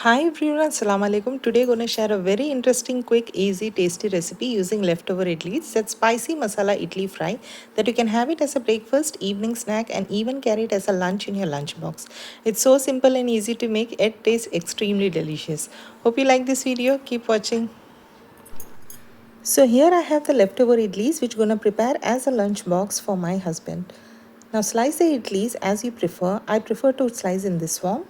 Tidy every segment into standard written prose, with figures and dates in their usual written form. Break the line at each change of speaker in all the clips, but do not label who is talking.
Hi everyone, Assalamu alaikum. Today going to share a very interesting, quick, easy, tasty recipe using leftover idlis. That's spicy masala idli fry that you can have it as a breakfast, evening snack and even carry it as a lunch in your lunchbox. It's so simple and easy to make. It tastes extremely delicious. Hope you like this video. Keep watching. So here I have the leftover idlis which I'm going to prepare as a lunch box for my husband. Now slice the idlis as you prefer. I prefer to slice in this form.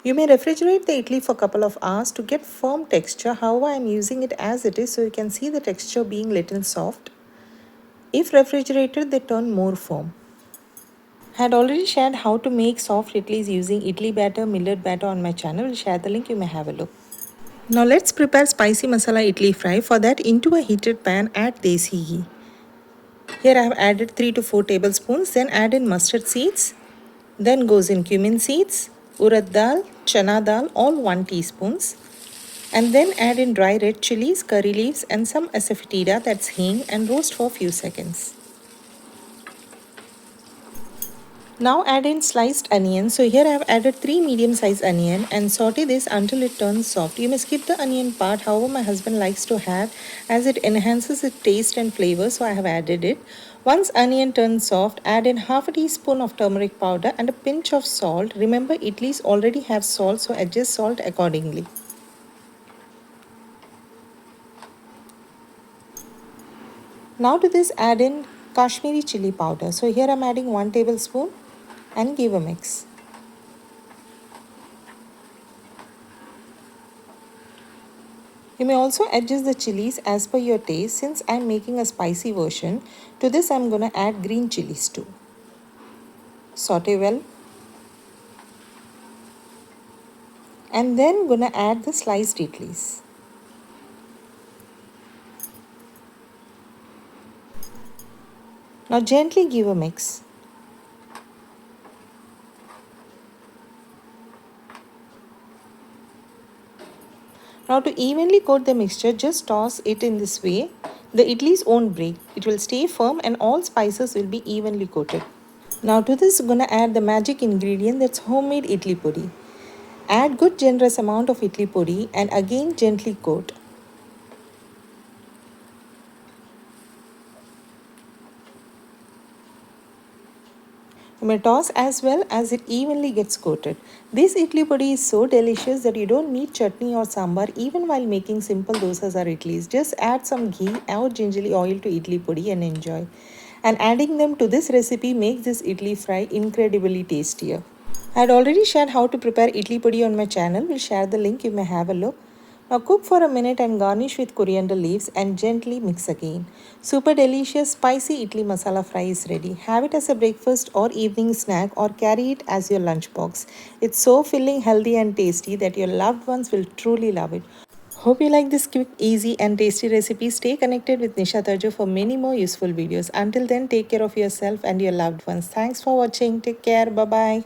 You may refrigerate the idli for a couple of hours to get firm texture. However, I am using it as it is so you can see the texture being little soft. If refrigerated, they turn more firm. I had already shared how to make soft idlis using idli batter, millet batter on my channel. I'll share the link, you may have a look. Now let's prepare spicy masala idli fry. For that, into a heated pan, add desi ghee. Here I have added 3 to 4 tablespoons. Then add in mustard seeds. Then goes in cumin seeds, urad dal, chana dal, all 1 teaspoons. And then add in dry red chilies, curry leaves and some asafoetida, that's hing, and roast for a few seconds. Now add in sliced onion. So here I have added 3 medium sized onion and saute this until it turns soft. You may skip the onion part, however my husband likes to have as it enhances its taste and flavor, so I have added it. Once onion turns soft, add in half a teaspoon of turmeric powder and a pinch of salt. Remember idlis already have salt, so adjust salt accordingly. Now to this add in Kashmiri chili powder. So here I'm adding 1 tablespoon and give a mix. You may also adjust the chilies as per your taste. Since I'm making a spicy version, to this I'm going to add green chilies too. Saute well. And then going to add the sliced idlis. Now gently give a mix. Now to evenly coat the mixture, just toss it in this way. The idlis won't break. It will stay firm and all spices will be evenly coated. Now to this I'm going to add the magic ingredient, that's homemade idli podi. Add good generous amount of idli podi and again gently coat. You may toss as well as it evenly gets coated. This idli podi is so delicious that you don't need chutney or sambar even while making simple dosas or idlis. Just add some ghee or gingerly oil to idli podi and enjoy. And adding them to this recipe makes this idli fry incredibly tastier. I had already shared how to prepare idli podi on my channel. We'll share the link, you may have a look. Now cook for a minute and garnish with coriander leaves and gently mix again. Super delicious spicy idli masala fry is ready. Have it as a breakfast or evening snack or carry it as your lunchbox. It's so filling, healthy and tasty that your loved ones will truly love it. Hope you like this quick, easy and tasty recipe. Stay connected with Nisha Thaju for many more useful videos. Until then, take care of yourself and your loved ones. Thanks for watching. Take care. Bye-bye.